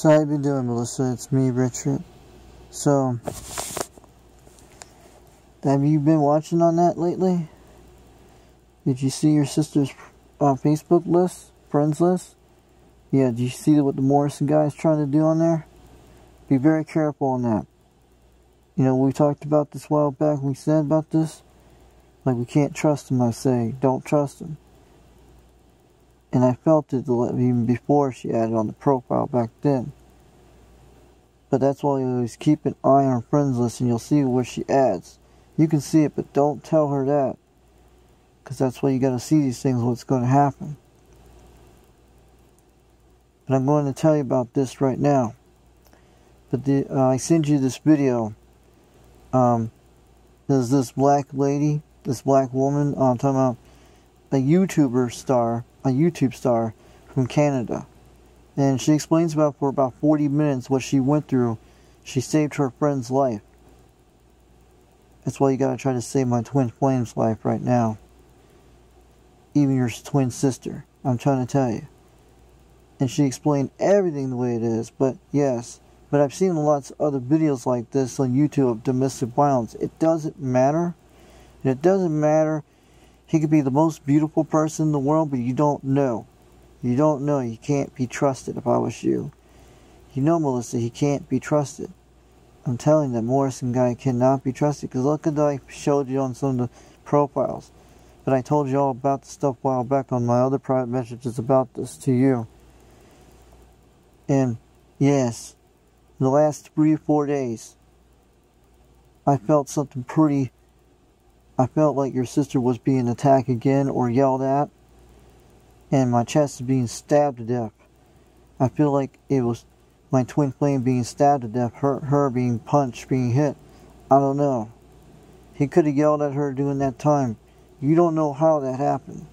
So how you been doing, Melissa? It's me, Richard. So, have you been watching on that lately? Did you see your sister's Facebook list? Friends list? Yeah, did you see what the Morrison guy is trying to do on there? Be very careful on that. You know, we talked about this a while back. We said about this. Like, we can't trust him, I say. Don't trust him. And I felt it even before she added on the profile back then. But that's why you always keep an eye on her friends list and you'll see where she adds. You can see it, but don't tell her that. Because that's why you got to see these things, what's going to happen. But I'm going to tell you about this right now. But I sent you this video. There's this black lady, this black woman, I'm talking about a YouTube star from Canada. And she explains for about 40 minutes what she went through. She saved her friend's life. That's why you gotta try to save my twin flame's life right now. Even your twin sister. I'm trying to tell you. And she explained everything the way it is. But yes. But I've seen lots of other videos like this on YouTube of domestic violence. It doesn't matter. And it doesn't matter. He could be the most beautiful person in the world, but you don't know. You don't know. You can't be trusted if I was you. You know, Melissa, he can't be trusted. I'm telling you, that Morrison guy cannot be trusted. Because look at what I showed you on some of the profiles. But I told you all about the stuff a while back on my other private messages about this to you. And, yes, in the last 3 or 4 days, I felt something pretty... I felt like your sister was being attacked again or yelled at. And my chest is being stabbed to death. I feel like it was my twin flame being stabbed to death. Her being punched, being hit. I don't know. He could have yelled at her during that time. You don't know how that happened.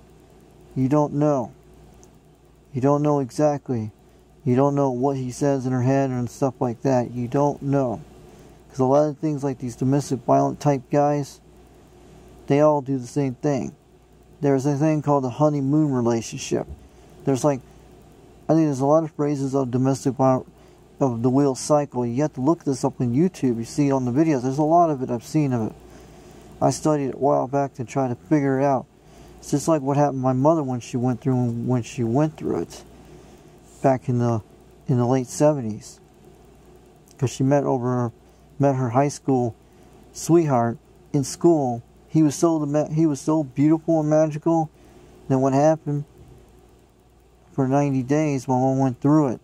You don't know. You don't know exactly. You don't know what he says in her head and stuff like that. You don't know. Because a lot of things like these domestic violent type guys, they all do the same thing. There's a thing called the honeymoon relationship. There's like, I think there's a lot of phrases of domestic violence, of the wheel cycle. You have to look this up on YouTube. You see it on the videos. There's a lot of it I've seen of it. I studied it a while back to try to figure it out. It's just like what happened to my mother when she went through it back in the late 70s. Because she met her high school sweetheart in school. He was so beautiful and magical. Then what happened? For 90 days, my mom went through it.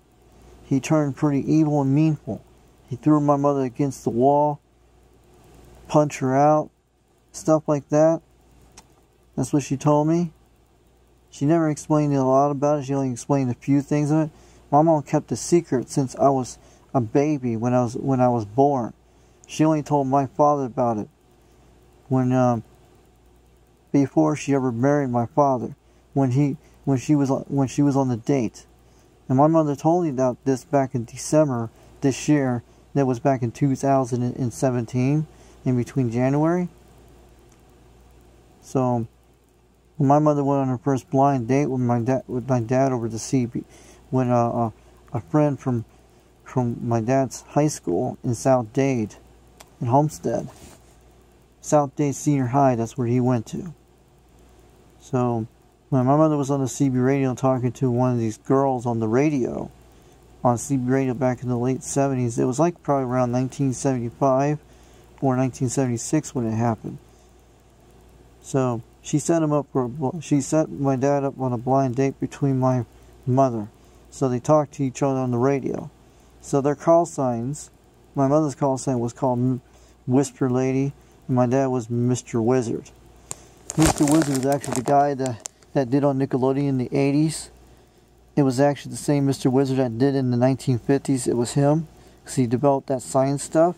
He turned pretty evil and meanful. He threw my mother against the wall, punched her out, stuff like that. That's what she told me. She never explained a lot about it. She only explained a few things of it. My mom kept a secret since I was a baby when I was born. She only told my father about it before she ever married my father, when she was on the date. And my mother told me about this back in December this year. That was back in 2017, in between January. So when my mother went on her first blind date with my dad over the CB, when a friend from my dad's high school in South Dade, in Homestead, South Dade Senior High, that's where he went to. So when my mother was on the CB radio talking to one of these girls on the radio, on CB radio back in the late 70s, it was like probably around 1975 or 1976 when it happened. So she set my dad up on a blind date between my mother. So they talked to each other on the radio. So their call signs, my mother's call sign was called Whisper Lady, and my dad was Mr. Wizard. Mr. Wizard was actually the guy that did on Nickelodeon in the 80s. It was actually the same Mr. Wizard that did in the 1950s. It was him, because he developed that science stuff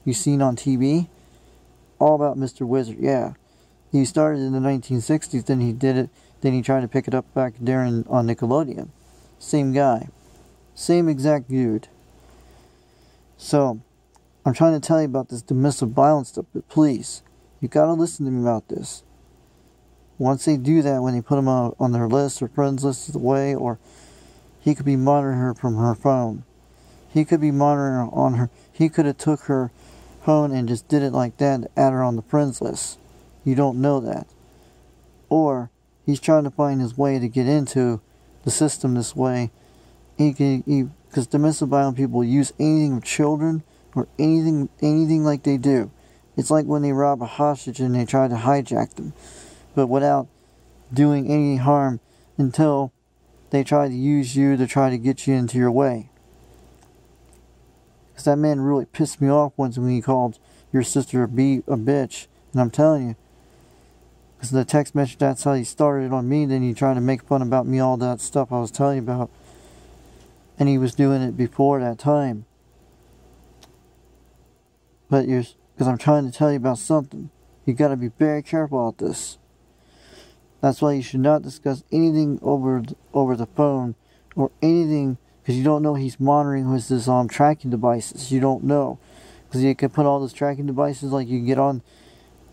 you've seen on TV. All about Mr. Wizard, yeah. He started in the 1960s, then he did it, then he tried to pick it up back there on Nickelodeon. Same guy. Same exact dude. So, I'm trying to tell you about this domestic violence stuff, but please, you gotta listen to me about this. Once they do that, when they put him on their list or friends list away, or he could be monitoring her from her phone. He could be monitoring on her. He could have took her phone and just did it like that to add her on the friends list. You don't know that. Or he's trying to find his way to get into the system this way. Because domestic violence people use anything with children or anything like they do. It's like when they rob a hostage and they try to hijack them, but without doing any harm until they try to use you to try to get you into your way. Because that man really pissed me off once when he called your sister a bitch. And I'm telling you, because the text message, that's how he started on me. Then he tried to make fun about me, all that stuff I was telling you about. And he was doing it before that time. But because I'm trying to tell you about something. You got to be very careful about this. That's why you should not discuss anything over the phone or anything, because you don't know he's monitoring with his tracking devices. You don't know, because you can put all those tracking devices like you can get on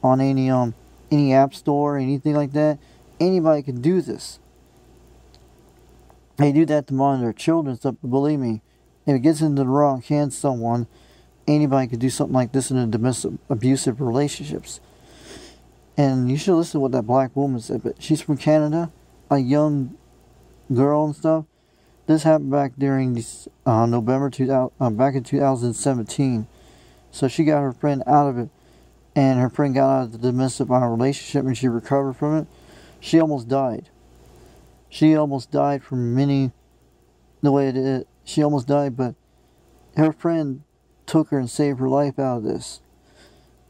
any app store or anything like that. Anybody can do this. They do that to monitor children stuff. But believe me, if it gets into the wrong hands, someone, anybody could do something like this in a domestic abusive relationships. And you should listen to what that black woman said. But she's from Canada, a young girl and stuff. This happened back during November 2000, back in 2017. So she got her friend out of it, and her friend got out of the domestic violence relationship, and she recovered from it. She almost died. She almost died from the way it is. She almost died, but her friend took her and saved her life out of this.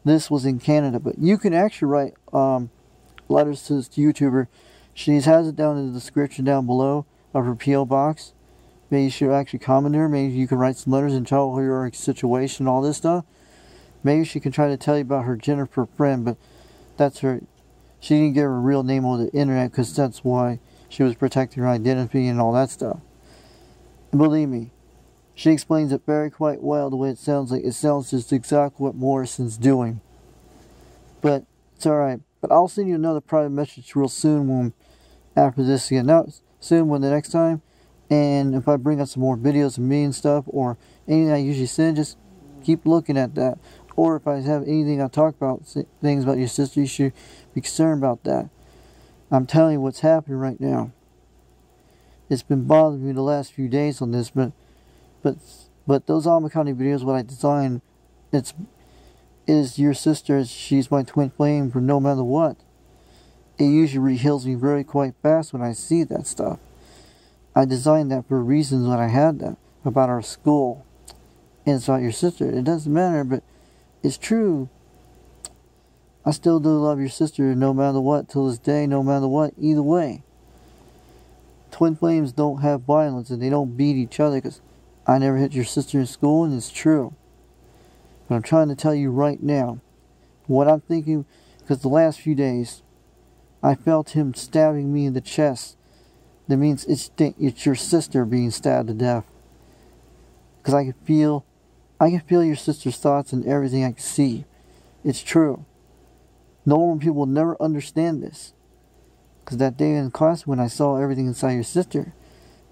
This was in Canada, but you can actually write letters to this YouTuber. She has it down in the description down below of her P.O. box. Maybe you should actually comment her. Maybe you can write some letters and tell her your situation, all this stuff. Maybe she can try to tell you about her Jennifer friend, but that's her. She didn't give her real name on the internet because that's why she was protecting her identity and all that stuff. And believe me, she explains it quite well the way it sounds like. It sounds just exactly what Morrison's doing. But it's alright. But I'll send you another private message real soon after this again. Not soon, when the next time. And if I bring up some more videos of me and stuff, or anything I usually send, just keep looking at that. Or if I have anything I talk about, things about your sister, you should be concerned about that. I'm telling you what's happening right now. It's been bothering me the last few days on this, but those Alma County videos, what I designed, is your sister. She's my twin flame for no matter what. It usually heals me quite fast when I see that stuff. I designed that for reasons when I had that about our school, and it's about your sister. It doesn't matter, but it's true. I still do love your sister no matter what till this day, no matter what, either way. Twin flames don't have violence and they don't beat each other, because I never hit your sister in school, and it's true. But I'm trying to tell you right now what I'm thinking, because the last few days I felt him stabbing me in the chest. That means it's your sister being stabbed to death. Because I can feel your sister's thoughts and everything. I can see. It's true. Normal people will never understand this. Because that day in class when I saw everything inside your sister,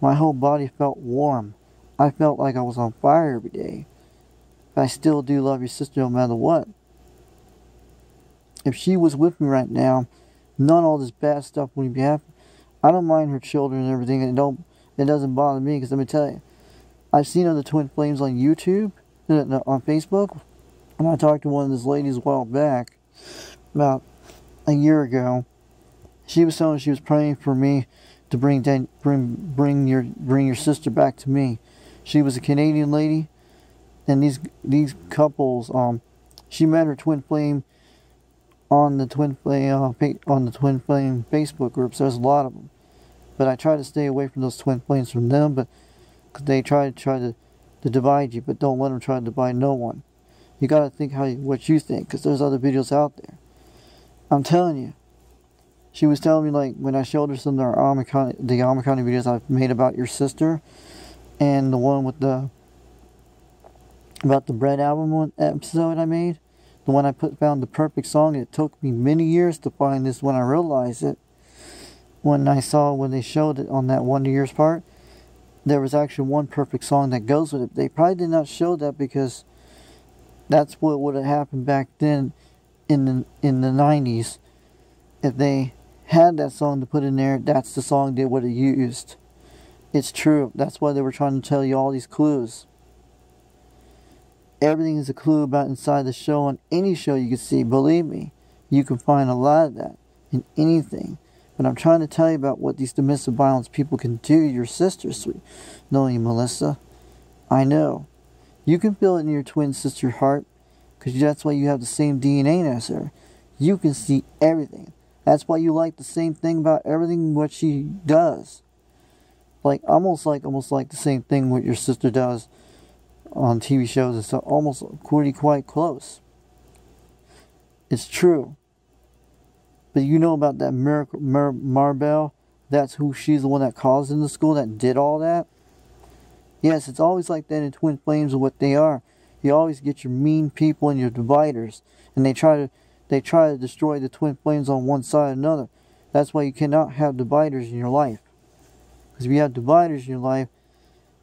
my whole body felt warm. I felt like I was on fire every day. But I still do love your sister no matter what. If she was with me right now, none of all this bad stuff would be happening. I don't mind her children and everything. It doesn't bother me, because let me tell you, I've seen other twin flames on YouTube, on Facebook, and I talked to one of those ladies a while back, about a year ago. She was telling me she was praying for me to bring your sister back to me. She was a Canadian lady, and these couples, she met her twin flame on the twin flame Facebook groups. There's a lot of them, but I try to stay away from those twin flames from them, but because they try to divide you, but don't let them try to divide no one. You got to think what you think, because there's other videos out there. I'm telling you. She was telling me, like, when I showed her some of the Alma County videos I've made about your sister, and the one with about the Bread album episode I made, the one I found the perfect song. It took me many years to find this when I realized it. When they showed it on that Wonder Years part, there was actually one perfect song that goes with it. They probably did not show that because that's what would have happened back then in the 90s. If they had that song to put in there, that's the song they would have used. It's true. That's why they were trying to tell you all these clues. Everything is a clue about inside the show. On any show you can see, believe me, you can find a lot of that in anything. But I'm trying to tell you about what these domestic violence people can do to your sister, sweet. Knowing Melissa, I know. You can feel it in your twin sister's heart, because that's why you have the same DNA as her. You can see everything. That's why you like the same thing about everything what she does. Like almost like the same thing what your sister does on TV shows and stuff. Almost pretty quite close. It's true. But you know about that miracle, Marbell? That's who she's the one that caused in the school, that did all that? Yes, it's always like that in Twin Flames of what they are. You always get your mean people and your dividers. And they try to destroy the Twin Flames on one side or another. That's why you cannot have dividers in your life. Because if you have dividers in your life,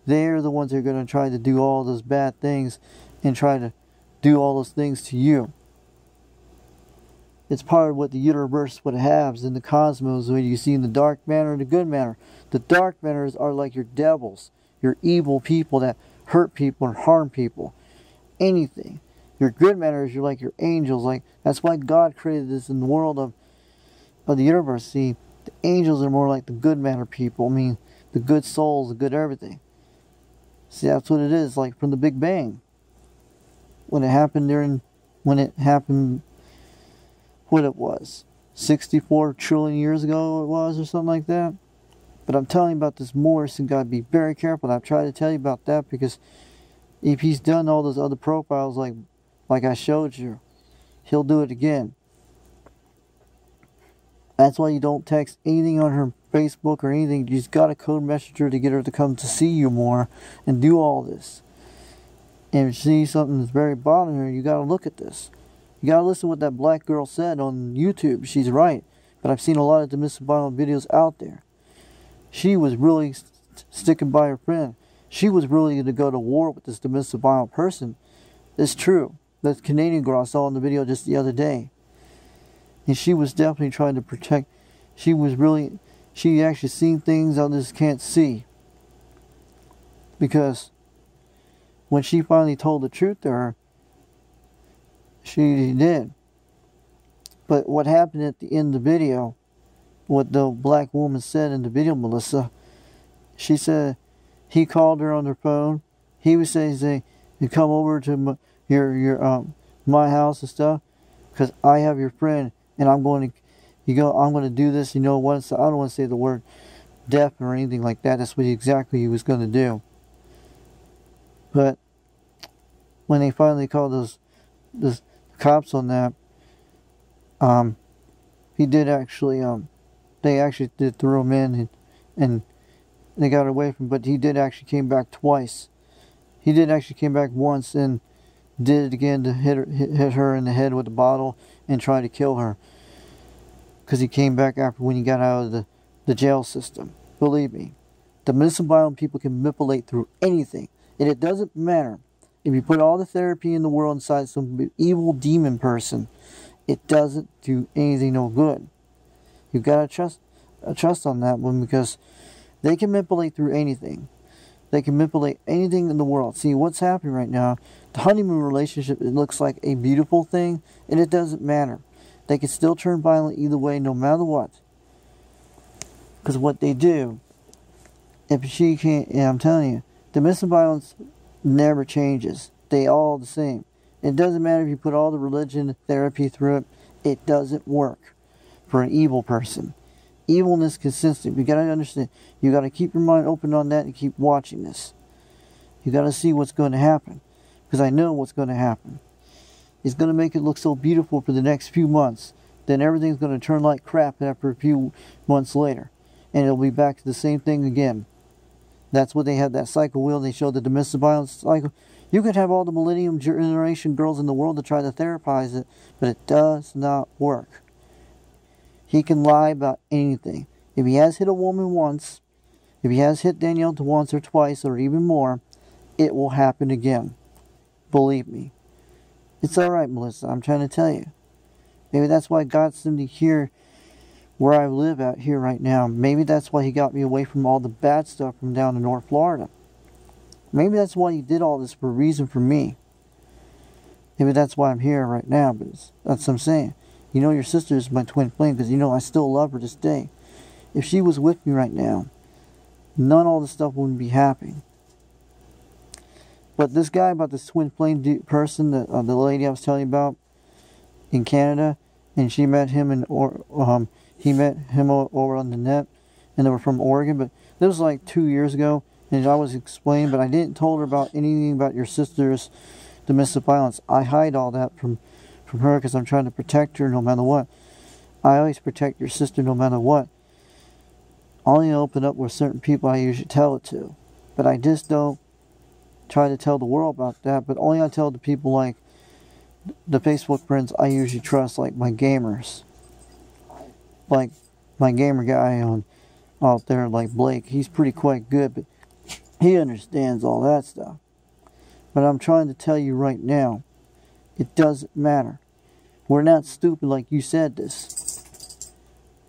they're the ones that are going to try to do all those bad things and try to do all those things to you. It's part of what the universe would have in the cosmos, when you see in the dark matter and the good matter. The dark matters are like your devils, your evil people that hurt people and harm people. Anything. Your good matters, you're like your angels. Like that's why God created this in the world of the universe. See, the angels are more like the good matter people. I mean, the good souls, the good everything. See, that's what it is, like from the Big Bang. When it happened, what it was, 64 trillion years ago it was, or something like that. But I'm telling you about this Morris, and gotta be very careful. I've tried to tell you about that because if he's done all those other profiles like I showed you, he'll do it again. That's why you don't text anything on her Facebook or anything. You just got to code message her to get her to come to see you more and do all this. And if you see something that's very bothering her, you got to look at this. You got to listen to what that black girl said on YouTube. She's right. But I've seen a lot of domestic violence videos out there. She was really sticking by her friend. She was really going to go to war with this domestic violent person. It's true. That Canadian girl I saw in the video just the other day. And she was definitely trying to protect. She actually seen things others can't see. Because when she finally told the truth to her, she did. But what happened at the end of the video, what the black woman said in the video, Melissa, she said he called her on her phone. He was saying, you come over to my house and stuff, because I have your friend, and I'm going to do this. You know what? So I don't want to say the word death or anything like that. That's what exactly he was going to do. But when they finally called those cops on that, he did actually, they actually did throw him in, and they got away from him, but he did actually came back twice. He did actually came back once and did it again to hit her in the head with a bottle and try to kill her. Because he came back after when he got out of the jail system. Believe me, the domestic violent people can manipulate through anything. And it doesn't matter. If you put all the therapy in the world inside some evil demon person, it doesn't do anything no good. You've got to trust on that one, because they can manipulate through anything. They can manipulate anything in the world. See, what's happening right now, the honeymoon relationship, it looks like a beautiful thing, and it doesn't matter. They can still turn violent either way, no matter what. Because what they do, if she can't, and I'm telling you, domestic violence never changes. They all the same. It doesn't matter if you put all the religion therapy through it. It doesn't work for an evil person. Evilness consistent. You got to understand. You got to keep your mind open on that and keep watching this. You got to see what's going to happen, because I know what's going to happen. It's going to make it look so beautiful for the next few months. Then everything's going to turn like crap after a few months later, and it'll be back to the same thing again. That's what they had, that cycle wheel. They showed the domestic violence cycle. You could have all the millennium generation girls in the world to try to therapize it, but it does not work. He can lie about anything. If he has hit a woman once, If he has hit Danielle once or twice or even more, it will happen again. Believe me. It's alright, Melissa. I'm trying to tell you. Maybe that's why God sent me here where I live out here right now. Maybe that's why he got me away from all the bad stuff from down in North Florida. Maybe that's why he did all this for a reason for me. Maybe that's why I'm here right now, but that's what I'm saying. You know your sister is my twin flame because you know I still love her to this day. If she was with me right now, none of all this stuff wouldn't be happening. But this guy about this twin flame person, the lady I was telling you about in Canada, and she met him he met him over on the net, and they were from Oregon, but this was like 2 years ago, and I was explaining, but I didn't tell her about anything about your sister's domestic violence. I hide all that from her because I'm trying to protect her no matter what. I always protect your sister no matter what. I only open up with certain people I usually tell it to, but I just don't try to tell the world about that, but only I tell the people like the Facebook friends I usually trust, like my gamers. Like my gamer guy out there, like Blake, he's pretty quite good, but he understands all that stuff. But I'm trying to tell you right now, it doesn't matter. We're not stupid like you said this.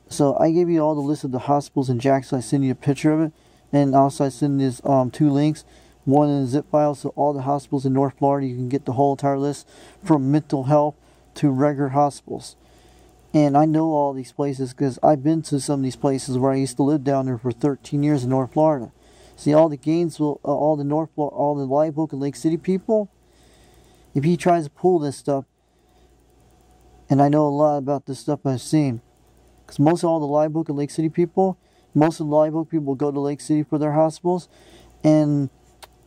So I gave you all the list of the hospitals in Jackson. I sent you a picture of it, and also I sent you 2 links. One in a zip file, so all the hospitals in North Florida, you can get the whole entire list from mental health to regular hospitals. And I know all these places because I've been to some of these places where I used to live down there for 13 years in North Florida. See, all the Gainesville, all the Live Oak and Lake City people, if he tries to pull this stuff, and I know a lot about this stuff I've seen, because most of all the Live Oak and Lake City people, most of the Live Oak people go to Lake City for their hospitals, and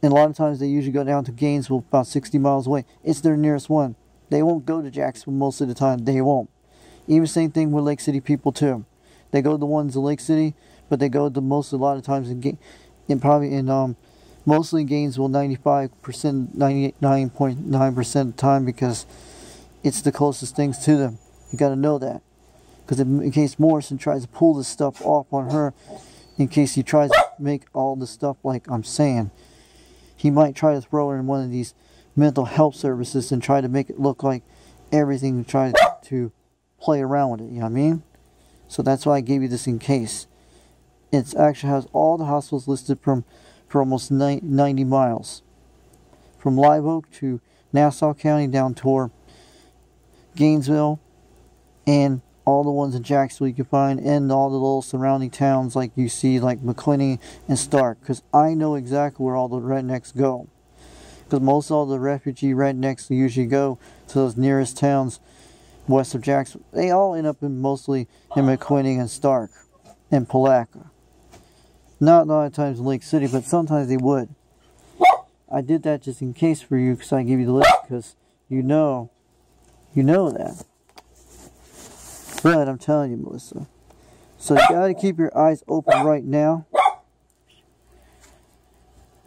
a lot of times they usually go down to Gainesville, about 60 miles away. It's their nearest one. They won't go to Jacksonville most of the time. They won't. Even same thing with Lake City people too. They go to the ones in Lake City, but they go to a lot of times mostly Gainesville 95%, 99.9% of the time because it's the closest things to them. You got to know that. Because in case Morrison tries to pull this stuff off on her, in case he tries to make all this stuff like I'm saying, he might try to throw her in one of these mental health services and try to make it look like everything and try to play around with it, you know what I mean? So that's why I gave you this in case. It actually has all the hospitals listed for almost 90 miles. From Live Oak to Nassau County down toward Gainesville, and all the ones in Jacksonville you can find, and all the little surrounding towns like you see, like McQuinney and Stark, because I know exactly where all the rednecks go. Because most of all the refugee rednecks usually go to those nearest towns west of Jacksonville. They all end up mostly in McQuinney and Stark and Palatka. Not a lot of times in Lake City, but sometimes they would. I did that just in case for you, because I gave you the list, because you know that. But I'm telling you, Melissa. So you got to keep your eyes open right now.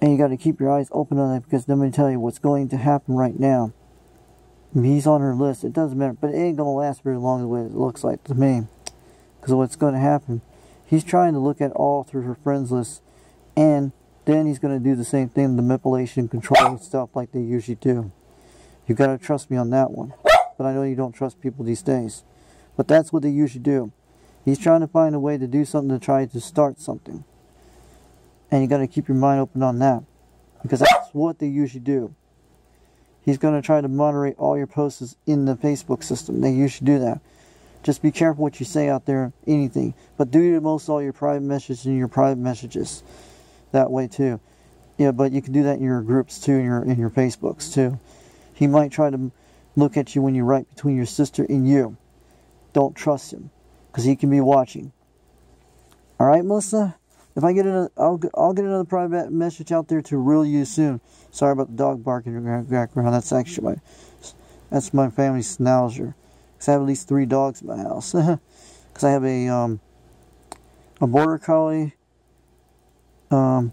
And you got to keep your eyes open on it, because let me tell you what's going to happen right now. He's on her list. It doesn't matter, but it ain't going to last very long the way it looks like to me. Because what's going to happen, he's trying to look at all through her friends list, and then he's going to do the same thing, the manipulation, controlling stuff like they usually do. You got to trust me on that one. But I know you don't trust people these days. But that's what they usually do. He's trying to find a way to do something to try to start something. And you got to keep your mind open on that. Because that's what they usually do. He's going to try to moderate all your posts in the Facebook system. They usually do that. Just be careful what you say out there, anything. But do most all your private messages in your private messages. That way too. Yeah, but you can do that in your groups too, in your Facebooks too. He might try to look at you when you write between your sister and you. Don't trust him, because he can be watching. All right, Melissa? If I get another, I'll get another private message out there to reel you soon. Sorry about the dog barking in the background. That's actually my family's Schnauzer. Because I have at least 3 dogs in my house. Because I have a border collie, a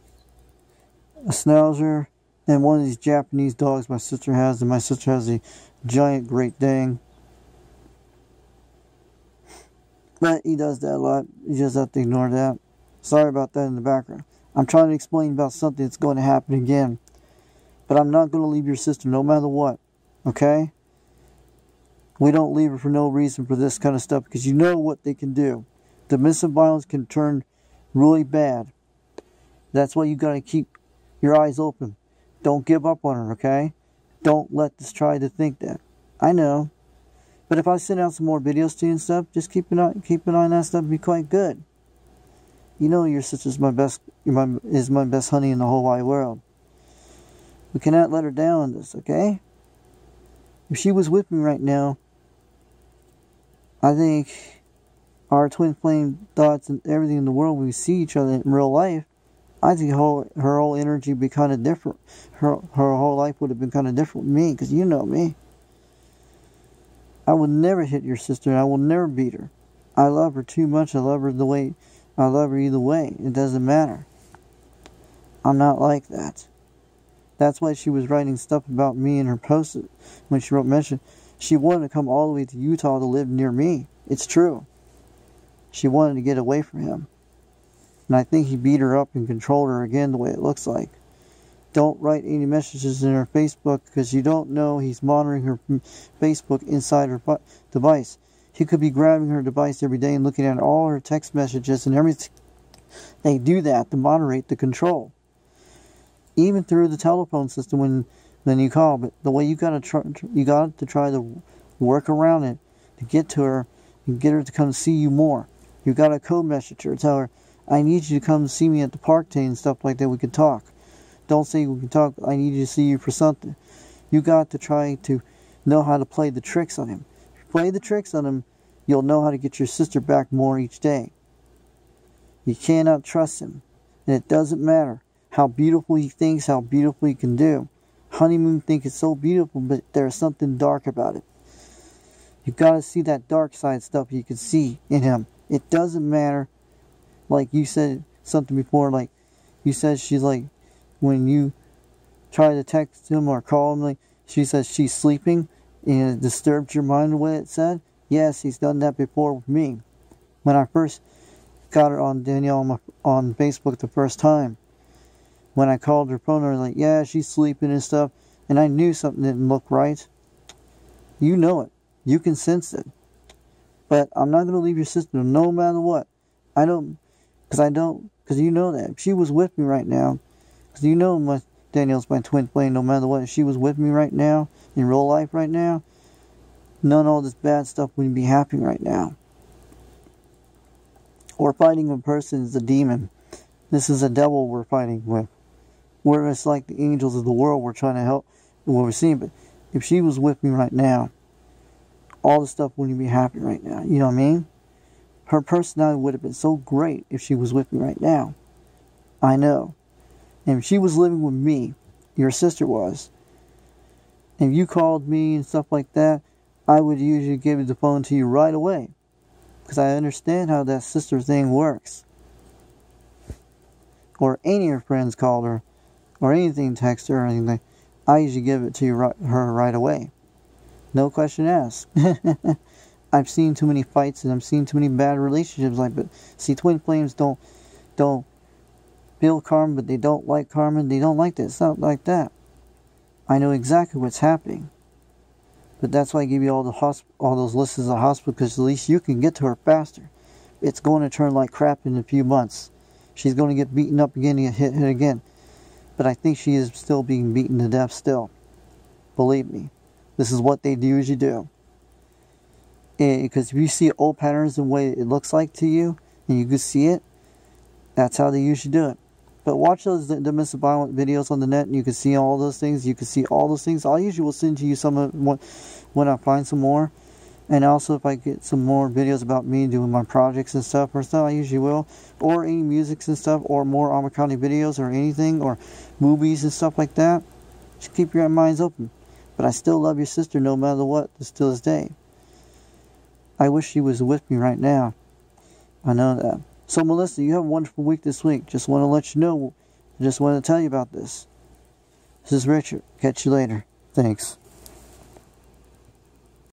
Schnauzer, and one of these Japanese dogs my sister has. And my sister has a giant Great Dane. But he does that a lot. You just have to ignore that. Sorry about that in the background. I'm trying to explain about something that's going to happen again. But I'm not going to leave your sister no matter what. Okay? We don't leave her for no reason for this kind of stuff, because you know what they can do. Domestic violence can turn really bad. That's why you got to keep your eyes open. Don't give up on her, okay? Don't let this try to think that. I know. But if I send out some more videos to you and stuff, just keep an eye on that stuff. It'd be quite good. You know your sister's is my best honey in the whole wide world. We cannot let her down on this, okay? If she was with me right now, I think our twin flame thoughts and everything in the world, when we see each other in real life, I think her whole energy would be kind of different. Her whole life would have been kind of different with me, because you know me. I would never hit your sister, and I will never beat her. I love her too much. I love her either way. It doesn't matter. I'm not like that. That's why she was writing stuff about me in her post when she wrote mention. She wanted to come all the way to Utah to live near me. It's true. She wanted to get away from him. And I think he beat her up and controlled her again the way it looks like. Don't write any messages in her Facebook, because you don't know he's monitoring her Facebook inside her device. He could be grabbing her device every day and looking at all her text messages and everything. They do that to moderate the control. Even through the telephone system when you call. But the way you got to try to work around it to get to her and get her to come see you more. You got to code message her, tell her, I need you to come see me at the park today and stuff like that. We can talk. Don't say we can talk. I need you to see you for something. You got to try to know how to play the tricks on him. If you play the tricks on him, you'll know how to get your sister back more each day. You cannot trust him. And it doesn't matter how beautiful he thinks, how beautiful he can do. Honeymoon think it's so beautiful, but there's something dark about it. You got to see that dark side stuff you can see in him. It doesn't matter. Like you said something before, like you said she's like, when you try to text him or call him, like she says she's sleeping and it disturbed your mind the way it said. Yes, he's done that before with me. When I first got her on Danielle on Facebook the first time, when I called her phone, I was like, yeah, she's sleeping and stuff, and I knew something didn't look right. You know it. You can sense it. But I'm not going to leave your sister no matter what. Because you know that. If she was with me right now, because you know Danielle's my twin flame no matter what. If she was with me right now, in real life right now, none of all this bad stuff wouldn't be happening right now. Or fighting a person is a demon. This is a devil we're fighting with. Where it's like the angels of the world we're trying to help, what we're seeing. But if she was with me right now, all this stuff wouldn't be happening right now. You know what I mean? Her personality would have been so great if she was with me right now. I know. And if she was living with me, your sister was, and you called me and stuff like that, I would usually give the phone to you right away. Because I understand how that sister thing works. Or any of her friends called her, or anything, text her or anything, I usually give it to her right away. No question asked. I've seen too many fights and I've seen too many bad relationships like that. See, twin flames don't feel karma, but they don't like karma. They don't like that. It's not like that. I know exactly what's happening. But that's why I give you all those lists of the hospital, because at least you can get to her faster. It's going to turn like crap in a few months. She's going to get beaten up again and get hit again. But I think she is still being beaten to death still. Believe me. This is what they usually do. Because if you see old patterns and the way it looks like to you, and you can see it, that's how they usually do it. But watch those domestic violence videos on the net, and you can see all those things. You can see all those things. I usually will send to you some of when I find some more. And also, if I get some more videos about me doing my projects and stuff, I usually will. Or any music and stuff, or more Amakani videos, or anything, or movies and stuff like that. Just keep your minds open. But I still love your sister no matter what, till this day. I wish she was with me right now. I know that. So, Melissa, you have a wonderful week this week. Just want to let you know. Just want to tell you about this. This is Richard. Catch you later. Thanks.